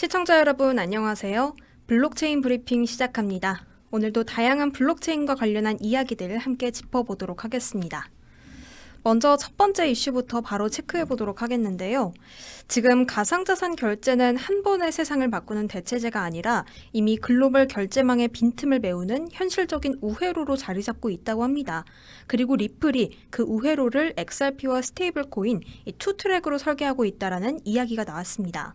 시청자 여러분 안녕하세요. 블록체인 브리핑 시작합니다. 오늘도 다양한 블록체인과 관련한 이야기들을 함께 짚어보도록 하겠습니다. 먼저 첫 번째 이슈부터 바로 체크해 보도록 하겠는데요. 지금 가상자산 결제는 한 번에 세상을 바꾸는 대체제가 아니라 이미 글로벌 결제망의 빈틈을 메우는 현실적인 우회로로 자리 잡고 있다고 합니다. 그리고 리플이 그 우회로를 XRP와 스테이블 코인, 이 투 트랙으로 설계하고 있다라는 이야기가 나왔습니다.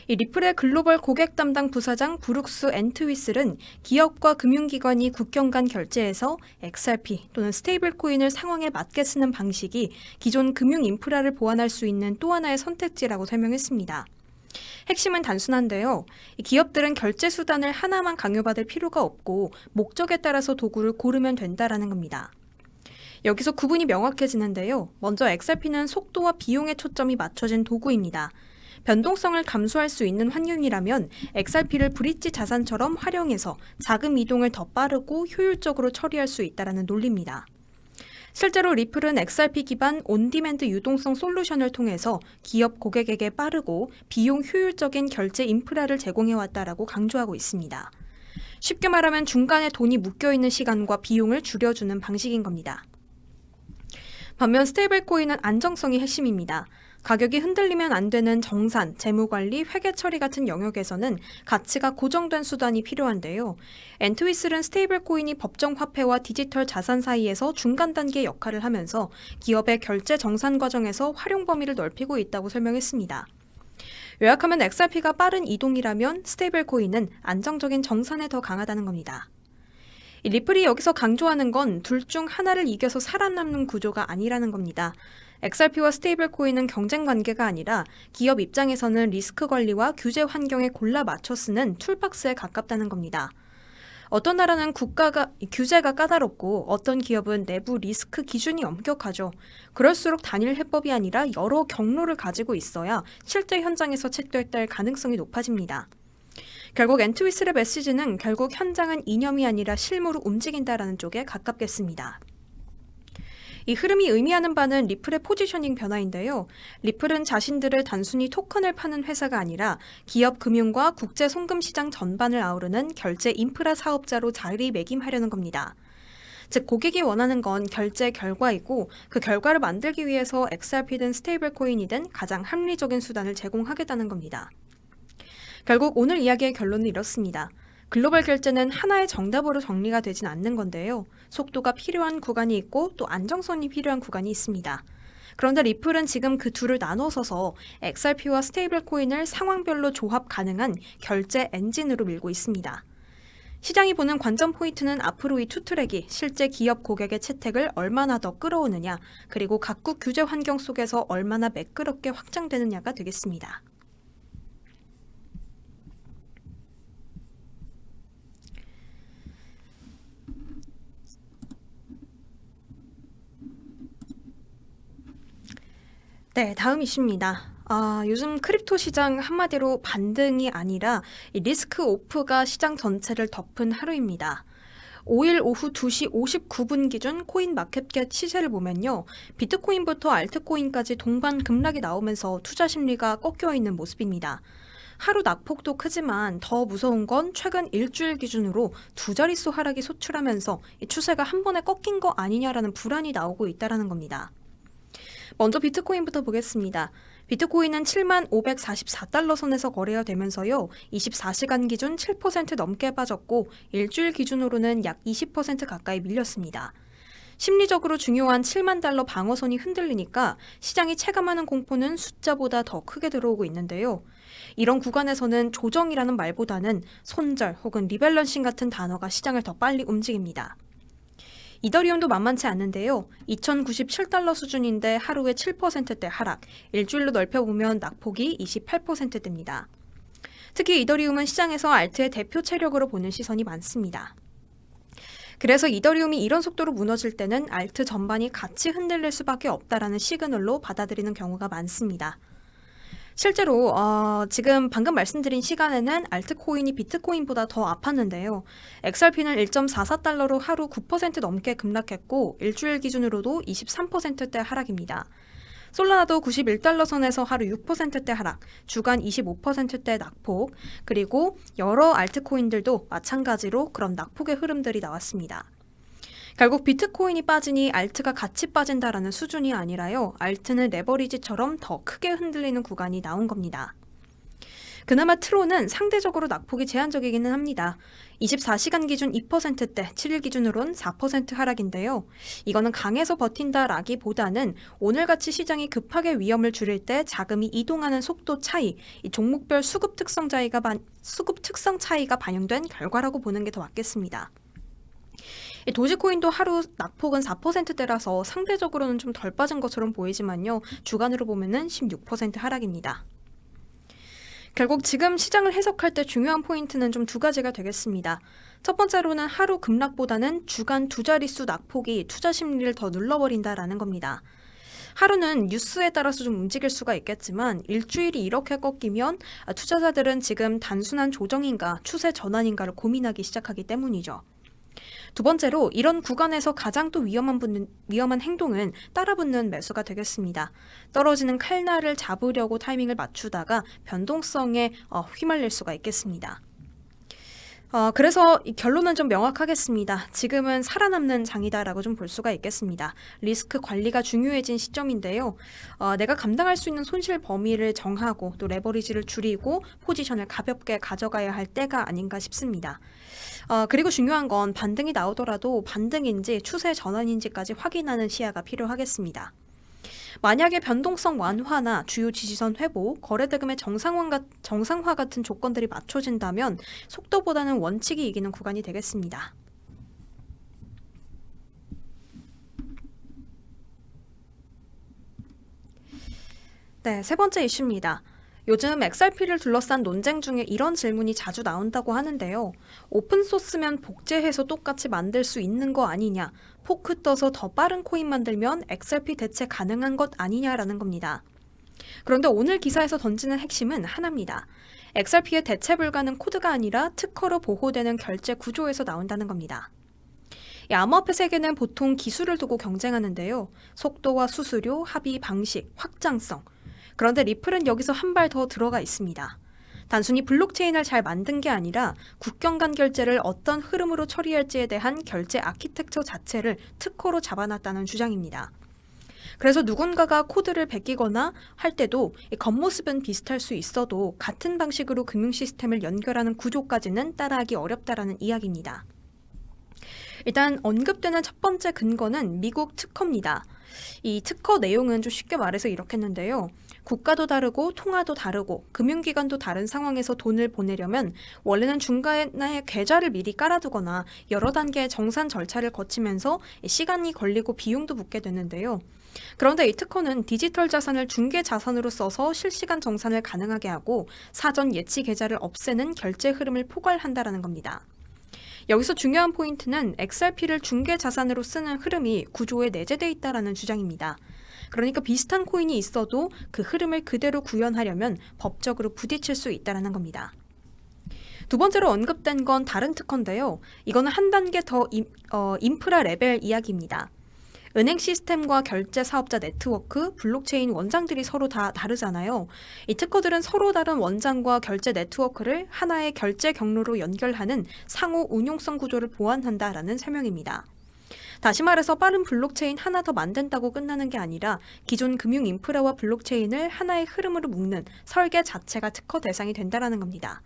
이 리플의 글로벌 고객 담당 부사장 브룩스 엔트위슬은 기업과 금융기관이 국경 간 결제에서 XRP 또는 스테이블 코인을 상황에 맞게 쓰는 방식이 기존 금융 인프라를 보완할 수 있는 또 하나의 선택지라고 설명했습니다. 핵심은 단순한데요. 이 기업들은 결제 수단을 하나만 강요받을 필요가 없고 목적에 따라서 도구를 고르면 된다라는 겁니다. 여기서 구분이 명확해지는데요. 먼저 XRP는 속도와 비용에 초점이 맞춰진 도구입니다. 변동성을 감수할 수 있는 환경이라면 XRP를 브릿지 자산처럼 활용해서 자금 이동을 더 빠르고 효율적으로 처리할 수 있다는 논리입니다. 실제로 리플은 XRP 기반 온디맨드 유동성 솔루션을 통해서 기업 고객에게 빠르고 비용 효율적인 결제 인프라를 제공해왔다라고 강조하고 있습니다. 쉽게 말하면 중간에 돈이 묶여있는 시간과 비용을 줄여주는 방식인 겁니다. 반면 스테이블 코인은 안정성이 핵심입니다. 가격이 흔들리면 안 되는 정산, 재무관리, 회계 처리 같은 영역에서는 가치가 고정된 수단이 필요한데요. 엔트위슬은 스테이블 코인이 법정 화폐와 디지털 자산 사이에서 중간 단계 역할을 하면서 기업의 결제 정산 과정에서 활용 범위를 넓히고 있다고 설명했습니다. 요약하면 XRP가 빠른 이동이라면 스테이블 코인은 안정적인 정산에 더 강하다는 겁니다. 이 리플이 여기서 강조하는 건 둘 중 하나를 이겨서 살아남는 구조가 아니라는 겁니다. XRP와 스테이블 코인은 경쟁 관계가 아니라 기업 입장에서는 리스크 관리와 규제 환경에 골라 맞춰 쓰는 툴박스에 가깝다는 겁니다. 어떤 나라는 규제가 까다롭고 어떤 기업은 내부 리스크 기준이 엄격하죠. 그럴수록 단일 해법이 아니라 여러 경로를 가지고 있어야 실제 현장에서 채택될 가능성이 높아집니다. 결국 엔트위슬의 메시지는 결국 현장은 이념이 아니라 실무로 움직인다라는 쪽에 가깝겠습니다. 이 흐름이 의미하는 바는 리플의 포지셔닝 변화인데요. 리플은 자신들을 단순히 토큰을 파는 회사가 아니라 기업 금융과 국제 송금 시장 전반을 아우르는 결제 인프라 사업자로 자리매김하려는 겁니다. 즉 고객이 원하는 건 결제 결과이고 그 결과를 만들기 위해서 XRP든 스테이블 코인이든 가장 합리적인 수단을 제공하겠다는 겁니다. 결국 오늘 이야기의 결론은 이렇습니다. 글로벌 결제는 하나의 정답으로 정리가 되진 않는 건데요. 속도가 필요한 구간이 있고 또 안정성이 필요한 구간이 있습니다. 그런데 리플은 지금 그 둘을 나눠서서 XRP와 스테이블 코인을 상황별로 조합 가능한 결제 엔진으로 밀고 있습니다. 시장이 보는 관전 포인트는 앞으로 이 투트랙이 실제 기업 고객의 채택을 얼마나 더 끌어오느냐, 그리고 각국 규제 환경 속에서 얼마나 매끄럽게 확장되느냐가 되겠습니다. 네, 다음 이슈입니다. 요즘 크립토 시장 한마디로 반등이 아니라 이 리스크 오프가 시장 전체를 덮은 하루입니다. 5일 오후 2시 59분 기준 코인 마켓캡 시세를 보면요. 비트코인부터 알트코인까지 동반 급락이 나오면서 투자 심리가 꺾여 있는 모습입니다. 하루 낙폭도 크지만 더 무서운 건 최근 일주일 기준으로 두 자릿수 하락이 소출하면서 이 추세가 한 번에 꺾인 거 아니냐라는 불안이 나오고 있다는 겁니다. 먼저 비트코인부터 보겠습니다. 비트코인은 7544달러 선에서 거래가 되면서요. 24시간 기준 7% 넘게 빠졌고 일주일 기준으로는 약 20% 가까이 밀렸습니다. 심리적으로 중요한 7만 달러 방어선이 흔들리니까 시장이 체감하는 공포는 숫자보다 더 크게 들어오고 있는데요. 이런 구간에서는 조정이라는 말보다는 손절 혹은 리밸런싱 같은 단어가 시장을 더 빨리 움직입니다. 이더리움도 만만치 않는데요. 2097달러 수준인데 하루에 7%대 하락, 일주일로 넓혀보면 낙폭이 28%대입니다. 특히 이더리움은 시장에서 알트의 대표 체력으로 보는 시선이 많습니다. 그래서 이더리움이 이런 속도로 무너질 때는 알트 전반이 같이 흔들릴 수밖에 없다라는 시그널로 받아들이는 경우가 많습니다. 실제로 지금 방금 말씀드린 시간에는 알트코인이 비트코인보다 더 아팠는데요. XRP는 1.44달러로 하루 9% 넘게 급락했고 일주일 기준으로도 23%대 하락입니다. 솔라나도 91달러 선에서 하루 6%대 하락, 주간 25%대 낙폭, 그리고 여러 알트코인들도 마찬가지로 그런 낙폭의 흐름들이 나왔습니다. 결국 비트코인이 빠지니 알트가 같이 빠진다라는 수준이 아니라요. 알트는 레버리지처럼 더 크게 흔들리는 구간이 나온 겁니다. 그나마 트론은 상대적으로 낙폭이 제한적이기는 합니다. 24시간 기준 2%대, 7일 기준으론 4% 하락인데요. 이거는 강해서 버틴다라기보다는 오늘같이 시장이 급하게 위험을 줄일 때 자금이 이동하는 속도 차이, 이 종목별 수급 특성 차이가 반영된 결과라고 보는 게 더 맞겠습니다. 도지코인도 하루 낙폭은 4%대라서 상대적으로는 좀 덜 빠진 것처럼 보이지만요. 주간으로 보면은 16% 하락입니다. 결국 지금 시장을 해석할 때 중요한 포인트는 좀 두 가지가 되겠습니다. 첫 번째로는 하루 급락보다는 주간 두 자릿수 낙폭이 투자 심리를 더 눌러버린다라는 겁니다. 하루는 뉴스에 따라서 좀 움직일 수가 있겠지만 일주일이 이렇게 꺾이면 투자자들은 지금 단순한 조정인가 추세 전환인가를 고민하기 시작하기 때문이죠. 두 번째로 이런 구간에서 가장 또 위험한 행동은 따라붙는 매수가 되겠습니다. 떨어지는 칼날을 잡으려고 타이밍을 맞추다가 변동성에 휘말릴 수가 있겠습니다. 그래서 이 결론은 좀 명확하겠습니다. 지금은 살아남는 장이다라고 좀 볼 수가 있겠습니다. 리스크 관리가 중요해진 시점인데요. 내가 감당할 수 있는 손실 범위를 정하고 또 레버리지를 줄이고 포지션을 가볍게 가져가야 할 때가 아닌가 싶습니다. 그리고 중요한 건 반등이 나오더라도 반등인지 추세 전환인지까지 확인하는 시야가 필요하겠습니다. 만약에 변동성 완화나 주요 지지선 회복, 거래대금의 정상화 같은 조건들이 맞춰진다면 속도보다는 원칙이 이기는 구간이 되겠습니다. 네, 세 번째 이슈입니다. 요즘 XRP를 둘러싼 논쟁 중에 이런 질문이 자주 나온다고 하는데요. 오픈소스면 복제해서 똑같이 만들 수 있는 거 아니냐, 포크 떠서 더 빠른 코인 만들면 XRP 대체 가능한 것 아니냐라는 겁니다. 그런데 오늘 기사에서 던지는 핵심은 하나입니다. XRP의 대체 불가는 코드가 아니라 특허로 보호되는 결제 구조에서 나온다는 겁니다. 이 암호화폐 세계는 보통 기술을 두고 경쟁하는데요. 속도와 수수료, 합의 방식, 확장성. 그런데 리플은 여기서 한 발 더 들어가 있습니다. 단순히 블록체인을 잘 만든 게 아니라 국경 간 결제를 어떤 흐름으로 처리할지에 대한 결제 아키텍처 자체를 특허로 잡아놨다는 주장입니다. 그래서 누군가가 코드를 베끼거나 할 때도 겉모습은 비슷할 수 있어도 같은 방식으로 금융 시스템을 연결하는 구조까지는 따라하기 어렵다라는 이야기입니다. 일단 언급되는 첫 번째 근거는 미국 특허입니다. 이 특허 내용은 좀 쉽게 말해서 이렇겠는데요. 국가도 다르고 통화도 다르고 금융기관도 다른 상황에서 돈을 보내려면 원래는 중간에 계좌를 미리 깔아두거나 여러 단계의 정산 절차를 거치면서 시간이 걸리고 비용도 붙게 되는데요. 그런데 이 특허는 디지털 자산을 중개 자산으로 써서 실시간 정산을 가능하게 하고 사전 예치 계좌를 없애는 결제 흐름을 포괄한다라는 겁니다. 여기서 중요한 포인트는 XRP를 중개 자산으로 쓰는 흐름이 구조에 내재되어 있다는 주장입니다. 그러니까 비슷한 코인이 있어도 그 흐름을 그대로 구현하려면 법적으로 부딪힐 수 있다는 겁니다. 두 번째로 언급된 건 다른 특허인데요. 이거는 한 단계 더 인프라 레벨 이야기입니다. 은행 시스템과 결제 사업자 네트워크, 블록체인 원장들이 서로 다 다르잖아요. 이 특허들은 서로 다른 원장과 결제 네트워크를 하나의 결제 경로로 연결하는 상호 운용성 구조를 보완한다라는 설명입니다. 다시 말해서 빠른 블록체인 하나 더 만든다고 끝나는 게 아니라 기존 금융 인프라와 블록체인을 하나의 흐름으로 묶는 설계 자체가 특허 대상이 된다는 겁니다.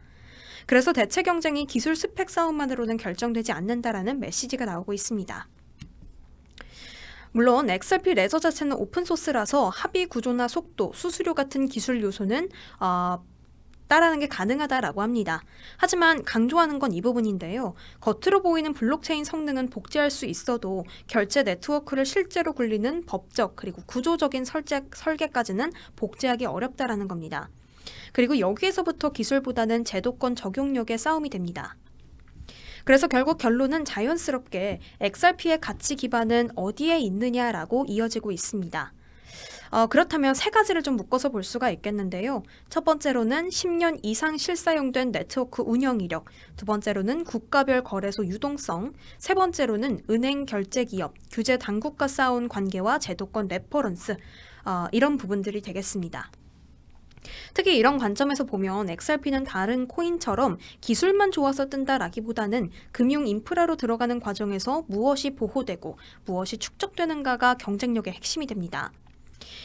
그래서 대체 경쟁이 기술 스펙 싸움만으로는 결정되지 않는다라는 메시지가 나오고 있습니다. 물론 XRP 레저 자체는 오픈소스라서 합의 구조나 속도, 수수료 같은 기술 요소는 따라하는 게 가능하다라고 합니다. 하지만 강조하는 건 이 부분인데요. 겉으로 보이는 블록체인 성능은 복제할 수 있어도 결제 네트워크를 실제로 굴리는 법적 그리고 구조적인 설계까지는 복제하기 어렵다라는 겁니다. 그리고 여기에서부터 기술보다는 제도권 적용력의 싸움이 됩니다. 그래서 결국 결론은 자연스럽게 XRP의 가치 기반은 어디에 있느냐라고 이어지고 있습니다. 그렇다면 세 가지를 좀 묶어서 볼 수가 있겠는데요. 첫 번째로는 10년 이상 실사용된 네트워크 운영 이력, 두 번째로는 국가별 거래소 유동성, 세 번째로는 은행 결제 기업, 규제 당국과 쌓아온 관계와 제도권 레퍼런스, 이런 부분들이 되겠습니다. 특히 이런 관점에서 보면 XRP는 다른 코인처럼 기술만 좋아서 뜬다라기보다는 금융 인프라로 들어가는 과정에서 무엇이 보호되고 무엇이 축적되는가가 경쟁력의 핵심이 됩니다.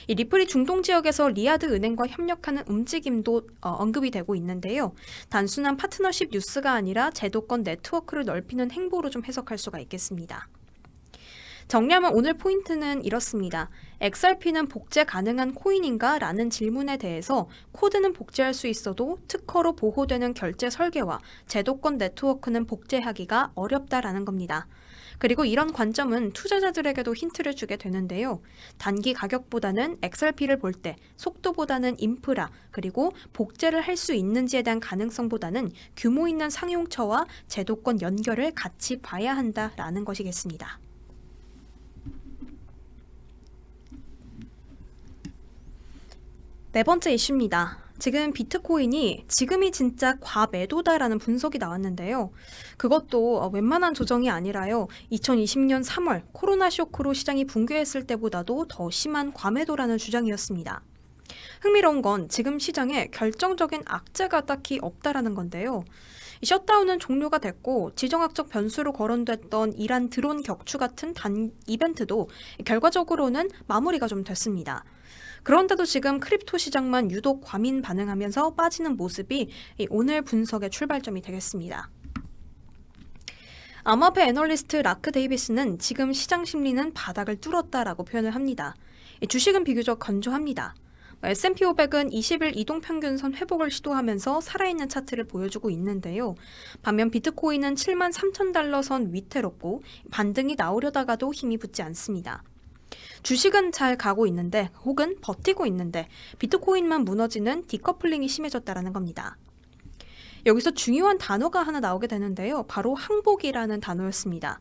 이 리플이 중동 지역에서 리야드 은행과 협력하는 움직임도 언급이 되고 있는데요. 단순한 파트너십 뉴스가 아니라 제도권 네트워크를 넓히는 행보로 좀 해석할 수가 있겠습니다. 정리하면 오늘 포인트는 이렇습니다. XRP는 복제 가능한 코인인가? 라는 질문에 대해서 코드는 복제할 수 있어도 특허로 보호되는 결제 설계와 제도권 네트워크는 복제하기가 어렵다라는 겁니다. 그리고 이런 관점은 투자자들에게도 힌트를 주게 되는데요. 단기 가격보다는 XRP를 볼 때 속도보다는 인프라, 그리고 복제를 할 수 있는지에 대한 가능성보다는 규모 있는 상용처와 제도권 연결을 같이 봐야 한다라는 것이겠습니다. 네 번째 이슈입니다. 지금 비트코인이 지금이 진짜 과매도다라는 분석이 나왔는데요. 그것도 웬만한 조정이 아니라요. 2020년 3월 코로나 쇼크로 시장이 붕괴했을 때보다도 더 심한 과매도라는 주장이었습니다. 흥미로운 건 지금 시장에 결정적인 악재가 딱히 없다라는 건데요. 이 셧다운은 종료가 됐고 지정학적 변수로 거론됐던 이란 드론 격추 같은 단 이벤트도 결과적으로는 마무리가 좀 됐습니다. 그런데도 지금 크립토 시장만 유독 과민 반응하면서 빠지는 모습이 오늘 분석의 출발점이 되겠습니다. 암호화폐 애널리스트 라크 데이비스는 지금 시장 심리는 바닥을 뚫었다라고 표현을 합니다. 주식은 비교적 건조합니다. S&P 500은 20일 이동평균선 회복을 시도하면서 살아있는 차트를 보여주고 있는데요. 반면 비트코인은 73,000달러 선 위태롭고 반등이 나오려다가도 힘이 붙지 않습니다. 주식은 잘 가고 있는데 혹은 버티고 있는데 비트코인만 무너지는 디커플링이 심해졌다는 겁니다. 여기서 중요한 단어가 하나 나오게 되는데요. 바로 항복이라는 단어였습니다.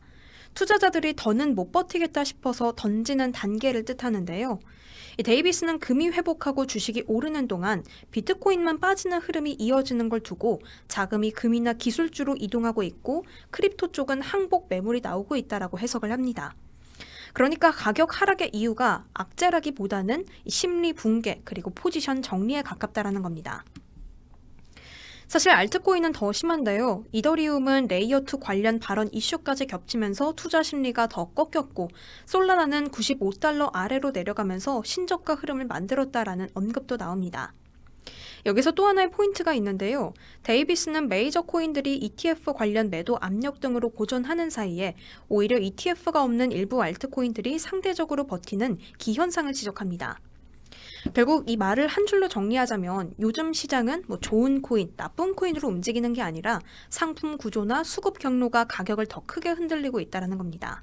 투자자들이 더는 못 버티겠다 싶어서 던지는 단계를 뜻하는데요. 데이비스는 금이 회복하고 주식이 오르는 동안 비트코인만 빠지는 흐름이 이어지는 걸 두고 자금이 금이나 기술주로 이동하고 있고 크립토 쪽은 항복 매물이 나오고 있다라고 해석을 합니다. 그러니까 가격 하락의 이유가 악재라기보다는 심리 붕괴 그리고 포지션 정리에 가깝다라는 겁니다. 사실 알트코인은 더 심한데요. 이더리움은 레이어2 관련 발언 이슈까지 겹치면서 투자 심리가 더 꺾였고 솔라나는 95달러 아래로 내려가면서 신저가 흐름을 만들었다라는 언급도 나옵니다. 여기서 또 하나의 포인트가 있는데요. 데이비스는 메이저 코인들이 ETF 관련 매도 압력 등으로 고전하는 사이에 오히려 ETF가 없는 일부 알트코인들이 상대적으로 버티는 기현상을 지적합니다. 결국 이 말을 한 줄로 정리하자면 요즘 시장은 좋은 코인, 나쁜 코인으로 움직이는 게 아니라 상품 구조나 수급 경로가 가격을 더 크게 흔들리고 있다는 겁니다.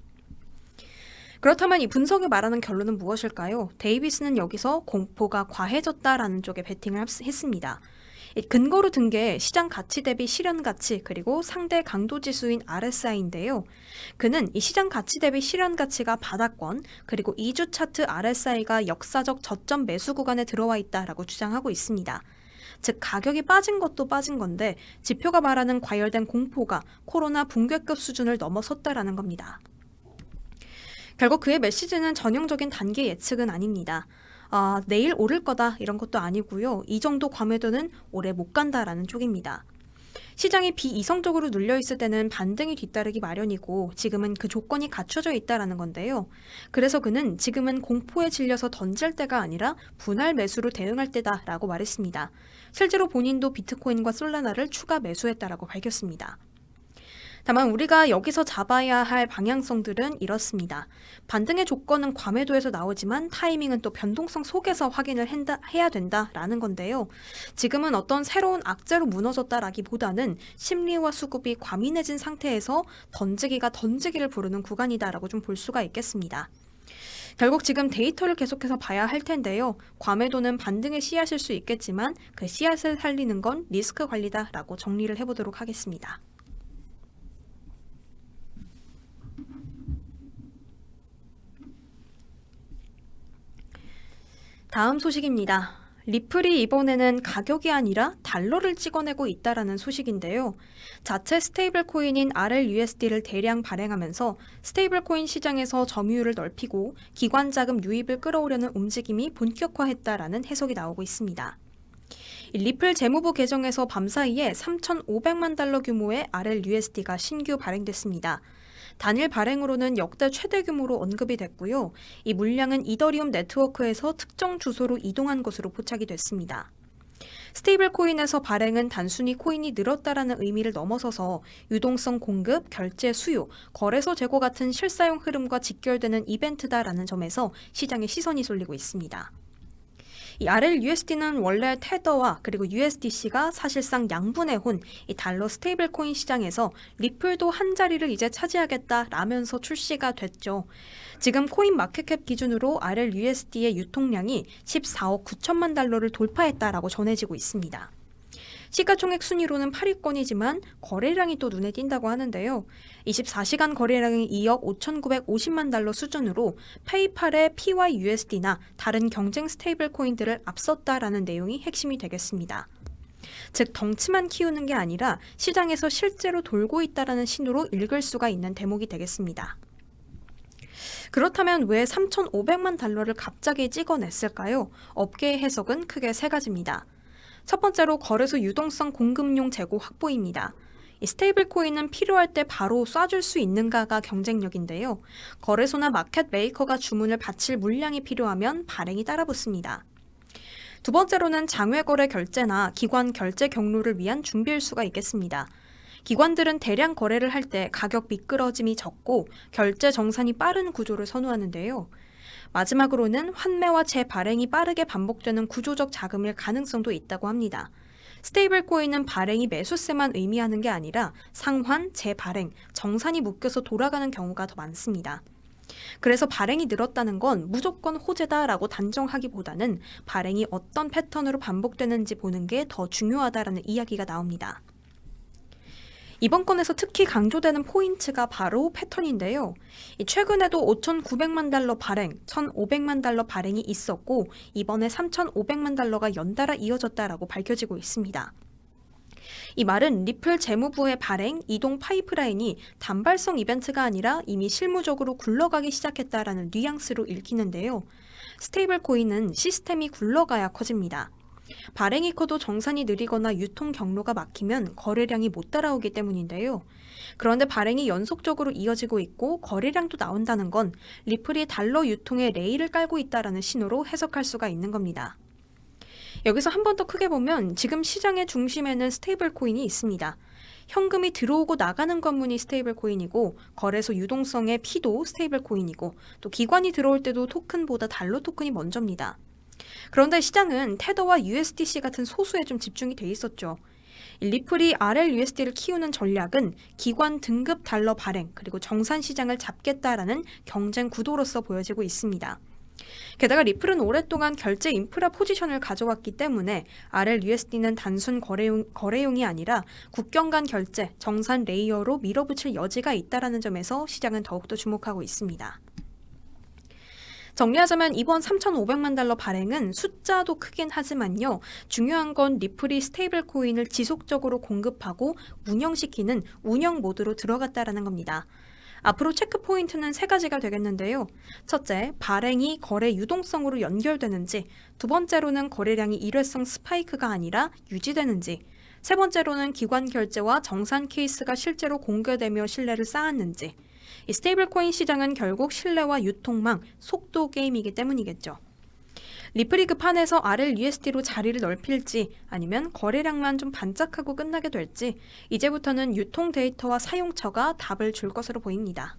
그렇다면 이 분석이 말하는 결론은 무엇일까요? 데이비스는 여기서 공포가 과해졌다라는 쪽에 베팅을 했습니다. 근거로 든 게 시장 가치 대비 실현 가치 그리고 상대 강도 지수인 RSI인데요. 그는 이 시장 가치 대비 실현 가치가 바닥권 그리고 2주 차트 RSI가 역사적 저점 매수 구간에 들어와 있다라고 주장하고 있습니다. 즉 가격이 빠진 것도 빠진 건데 지표가 말하는 과열된 공포가 코로나 붕괴급 수준을 넘어섰다라는 겁니다. 결국 그의 메시지는 전형적인 단기 예측은 아닙니다. 내일 오를 거다 이런 것도 아니고요. 이 정도 과매도는 오래 못 간다라는 쪽입니다. 시장이 비이성적으로 눌려있을 때는 반등이 뒤따르기 마련이고 지금은 그 조건이 갖춰져 있다라는 건데요. 그래서 그는 지금은 공포에 질려서 던질 때가 아니라 분할 매수로 대응할 때다라고 말했습니다. 실제로 본인도 비트코인과 솔라나를 추가 매수했다라고 밝혔습니다. 다만 우리가 여기서 잡아야 할 방향성들은 이렇습니다. 반등의 조건은 과매도에서 나오지만 타이밍은 또 변동성 속에서 확인을 해야 된다라는 건데요. 지금은 어떤 새로운 악재로 무너졌다라기보다는 심리와 수급이 과민해진 상태에서 던지기가 던지기를 부르는 구간이다라고 좀 볼 수가 있겠습니다. 결국 지금 데이터를 계속해서 봐야 할 텐데요. 과매도는 반등의 씨앗일 수 있겠지만 그 씨앗을 살리는 건 리스크 관리다라고 정리를 해보도록 하겠습니다. 다음 소식입니다. 리플이 이번에는 가격이 아니라 달러를 찍어내고 있다라는 소식인데요. 자체 스테이블 코인인 RLUSD를 대량 발행하면서 스테이블 코인 시장에서 점유율을 넓히고 기관 자금 유입을 끌어오려는 움직임이 본격화했다라는 해석이 나오고 있습니다. 리플 재무부 계정에서 밤사이에 3,500만 달러 규모의 RLUSD가 신규 발행됐습니다. 단일 발행으로는 역대 최대 규모로 언급이 됐고요. 이 물량은 이더리움 네트워크에서 특정 주소로 이동한 것으로 포착이 됐습니다. 스테이블 코인에서 발행은 단순히 코인이 늘었다라는 의미를 넘어서서 유동성 공급, 결제 수요, 거래소 재고 같은 실사용 흐름과 직결되는 이벤트다라는 점에서 시장에 시선이 쏠리고 있습니다. 이 RLUSD는 원래 테더와 그리고 USDC가 사실상 양분의 혼, 이 달러 스테이블 코인 시장에서 리플도 한 자리를 이제 차지하겠다라면서 출시가 됐죠. 지금 코인 마켓캡 기준으로 RLUSD의 유통량이 14억 9천만 달러를 돌파했다라고 전해지고 있습니다. 시가총액 순위로는 8위권이지만 거래량이 또 눈에 띈다고 하는데요. 24시간 거래량이 2억 5,950만 달러 수준으로 페이팔의 PYUSD나 다른 경쟁 스테이블 코인들을 앞섰다라는 내용이 핵심이 되겠습니다. 즉 덩치만 키우는 게 아니라 시장에서 실제로 돌고 있다라는 신호로 읽을 수가 있는 대목이 되겠습니다. 그렇다면 왜 3,500만 달러를 갑자기 찍어냈을까요? 업계의 해석은 크게 세 가지입니다. 첫 번째로 거래소 유동성 공급용 재고 확보입니다. 이 스테이블 코인은 필요할 때 바로 쏴줄 수 있는가가 경쟁력인데요. 거래소나 마켓 메이커가 주문을 바칠 물량이 필요하면 발행이 따라붙습니다. 두 번째로는 장외 거래 결제나 기관 결제 경로를 위한 준비일 수가 있겠습니다. 기관들은 대량 거래를 할 때 가격 미끄러짐이 적고 결제 정산이 빠른 구조를 선호하는데요. 마지막으로는 환매와 재발행이 빠르게 반복되는 구조적 자금일 가능성도 있다고 합니다. 스테이블 코인은 발행이 매수세만 의미하는 게 아니라 상환, 재발행, 정산이 묶여서 돌아가는 경우가 더 많습니다. 그래서 발행이 늘었다는 건 무조건 호재다라고 단정하기보다는 발행이 어떤 패턴으로 반복되는지 보는 게 더 중요하다라는 이야기가 나옵니다. 이번 건에서 특히 강조되는 포인트가 바로 패턴인데요. 최근에도 5,900만 달러 발행, 1,500만 달러 발행이 있었고 이번에 3,500만 달러가 연달아 이어졌다라고 밝혀지고 있습니다. 이 말은 리플 재무부의 발행, 이동 파이프라인이 단발성 이벤트가 아니라 이미 실무적으로 굴러가기 시작했다라는 뉘앙스로 읽히는데요. 스테이블 코인은 시스템이 굴러가야 커집니다. 발행이 커도 정산이 느리거나 유통 경로가 막히면 거래량이 못 따라오기 때문인데요. 그런데 발행이 연속적으로 이어지고 있고 거래량도 나온다는 건 리플이 달러 유통에 레일을 깔고 있다는 신호로 해석할 수가 있는 겁니다. 여기서 한 번 더 크게 보면 지금 시장의 중심에는 스테이블 코인이 있습니다. 현금이 들어오고 나가는 것문이 스테이블 코인이고 거래소 유동성의 P도 스테이블 코인이고 또 기관이 들어올 때도 토큰보다 달러 토큰이 먼저입니다. 그런데 시장은 테더와 USDC 같은 소수에 좀 집중이 돼 있었죠. 리플이 RLUSD를 키우는 전략은 기관 등급 달러 발행 그리고 정산 시장을 잡겠다라는 경쟁 구도로서 보여지고 있습니다. 게다가 리플은 오랫동안 결제 인프라 포지션을 가져왔기 때문에 RLUSD는 단순 거래용이 아니라 국경 간 결제, 정산 레이어로 밀어붙일 여지가 있다는 점에서 시장은 더욱더 주목하고 있습니다. 정리하자면 이번 3,500만 달러 발행은 숫자도 크긴 하지만요. 중요한 건 리플이 스테이블 코인을 지속적으로 공급하고 운영시키는 운영 모드로 들어갔다라는 겁니다. 앞으로 체크 포인트는 세 가지가 되겠는데요. 첫째, 발행이 거래 유동성으로 연결되는지, 두 번째로는 거래량이 일회성 스파이크가 아니라 유지되는지, 세 번째로는 기관 결제와 정산 케이스가 실제로 공개되며 신뢰를 쌓았는지, 이 스테이블 코인 시장은 결국 신뢰와 유통망, 속도 게임이기 때문이겠죠. 리플이 그 판에서 RLUSD로 자리를 넓힐지 아니면 거래량만 좀 반짝하고 끝나게 될지 이제부터는 유통 데이터와 사용처가 답을 줄 것으로 보입니다.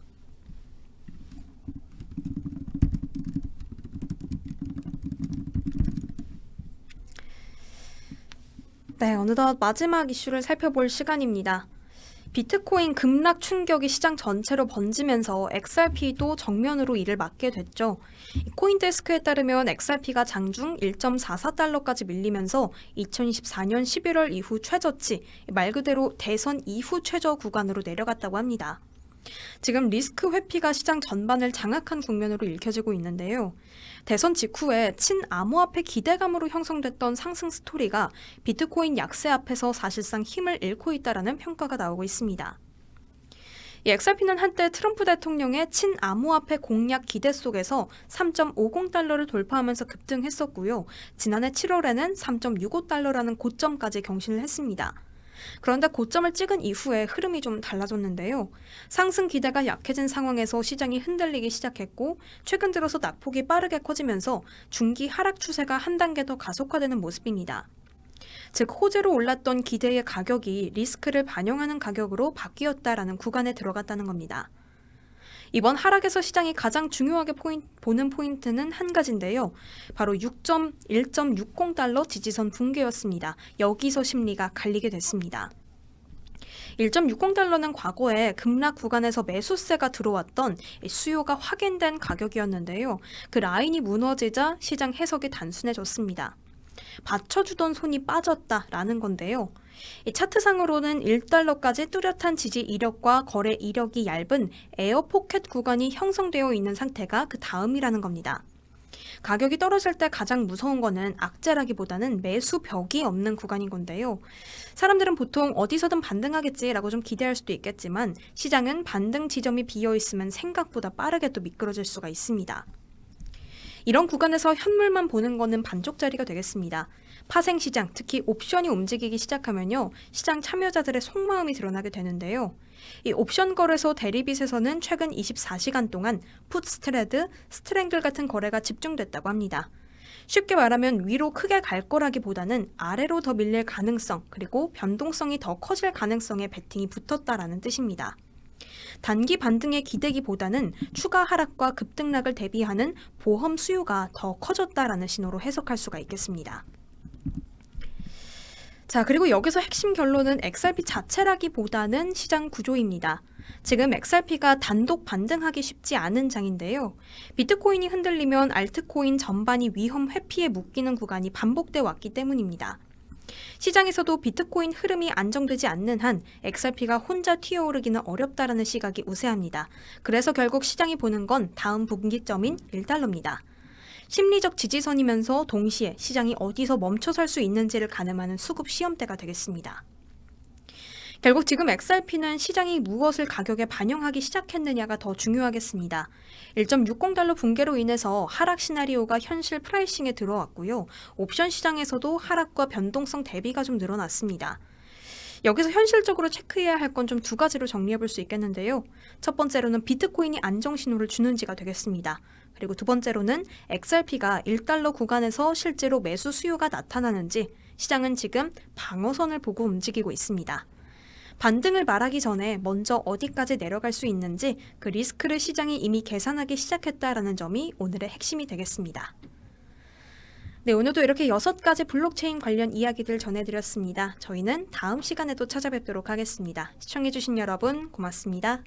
네, 어느덧 마지막 이슈를 살펴볼 시간입니다. 비트코인 급락 충격이 시장 전체로 번지면서 XRP도 정면으로 이를 맞게 됐죠. 코인데스크에 따르면 XRP가 장중 1.44달러까지 밀리면서 2024년 11월 이후 최저치, 말 그대로 대선 이후 최저 구간으로 내려갔다고 합니다. 지금 리스크 회피가 시장 전반을 장악한 국면으로 읽혀지고 있는데요. 대선 직후에 친암호화폐 기대감으로 형성됐던 상승 스토리가 비트코인 약세 앞에서 사실상 힘을 잃고 있다라는 평가가 나오고 있습니다. 이 XRP는 한때 트럼프 대통령의 친암호화폐 공약 기대 속에서 3.50달러를 돌파하면서 급등했었고요. 지난해 7월에는 3.65달러라는 고점까지 경신을 했습니다. 그런데 고점을 찍은 이후에 흐름이 좀 달라졌는데요. 상승 기대가 약해진 상황에서 시장이 흔들리기 시작했고 최근 들어서 낙폭이 빠르게 커지면서 중기 하락 추세가 한 단계 더 가속화되는 모습입니다. 즉 호재로 올랐던 기대의 가격이 리스크를 반영하는 가격으로 바뀌었다라는 구간에 들어갔다는 겁니다. 이번 하락에서 시장이 가장 중요하게 보는 포인트는 한 가지인데요. 바로 1.60달러 지지선 붕괴였습니다. 여기서 심리가 갈리게 됐습니다. 1.60달러는 과거에 급락 구간에서 매수세가 들어왔던 수요가 확인된 가격이었는데요. 그 라인이 무너지자 시장 해석이 단순해졌습니다. 받쳐주던 손이 빠졌다라는 건데요. 이 차트상으로는 1달러까지 뚜렷한 지지 이력과 거래 이력이 얇은 에어포켓 구간이 형성되어 있는 상태가 그 다음이라는 겁니다. 가격이 떨어질 때 가장 무서운 거는 악재라기보다는 매수 벽이 없는 구간인 건데요. 사람들은 보통 어디서든 반등하겠지라고 좀 기대할 수도 있겠지만 시장은 반등 지점이 비어 있으면 생각보다 빠르게 또 미끄러질 수가 있습니다. 이런 구간에서 현물만 보는 것은 반쪽짜리가 되겠습니다. 파생시장, 특히 옵션이 움직이기 시작하면요. 시장 참여자들의 속마음이 드러나게 되는데요. 이 옵션 거래소 대리빗에서는 최근 24시간 동안 풋 스트레드, 스트랭글 같은 거래가 집중됐다고 합니다. 쉽게 말하면 위로 크게 갈 거라기보다는 아래로 더 밀릴 가능성, 그리고 변동성이 더 커질 가능성에 베팅이 붙었다라는 뜻입니다. 단기 반등의 기대기보다는 추가 하락과 급등락을 대비하는 보험 수요가 더 커졌다라는 신호로 해석할 수가 있겠습니다. 자, 그리고 여기서 핵심 결론은 XRP 자체라기보다는 시장 구조입니다. 지금 XRP가 단독 반등하기 쉽지 않은 장인데요. 비트코인이 흔들리면 알트코인 전반이 위험 회피에 묶이는 구간이 반복돼 왔기 때문입니다. 시장에서도 비트코인 흐름이 안정되지 않는 한 XRP가 혼자 튀어오르기는 어렵다라는 시각이 우세합니다. 그래서 결국 시장이 보는 건 다음 분기점인 1달러입니다. 심리적 지지선이면서 동시에 시장이 어디서 멈춰설 수 있는지를 가늠하는 수급 시험대가 되겠습니다. 결국 지금 XRP는 시장이 무엇을 가격에 반영하기 시작했느냐가 더 중요하겠습니다. 1.60달러 붕괴로 인해서 하락 시나리오가 현실 프라이싱에 들어왔고요. 옵션 시장에서도 하락과 변동성 대비가 좀 늘어났습니다. 여기서 현실적으로 체크해야 할 건 좀 두 가지로 정리해 볼 수 있겠는데요. 첫 번째로는 비트코인이 안정 신호를 주는지가 되겠습니다. 그리고 두 번째로는 XRP가 1달러 구간에서 실제로 매수 수요가 나타나는지 시장은 지금 방어선을 보고 움직이고 있습니다. 반등을 말하기 전에 먼저 어디까지 내려갈 수 있는지 그 리스크를 시장이 이미 계산하기 시작했다라는 점이 오늘의 핵심이 되겠습니다. 네, 오늘도 이렇게 6가지 블록체인 관련 이야기들 전해드렸습니다. 저희는 다음 시간에도 찾아뵙도록 하겠습니다. 시청해주신 여러분 고맙습니다.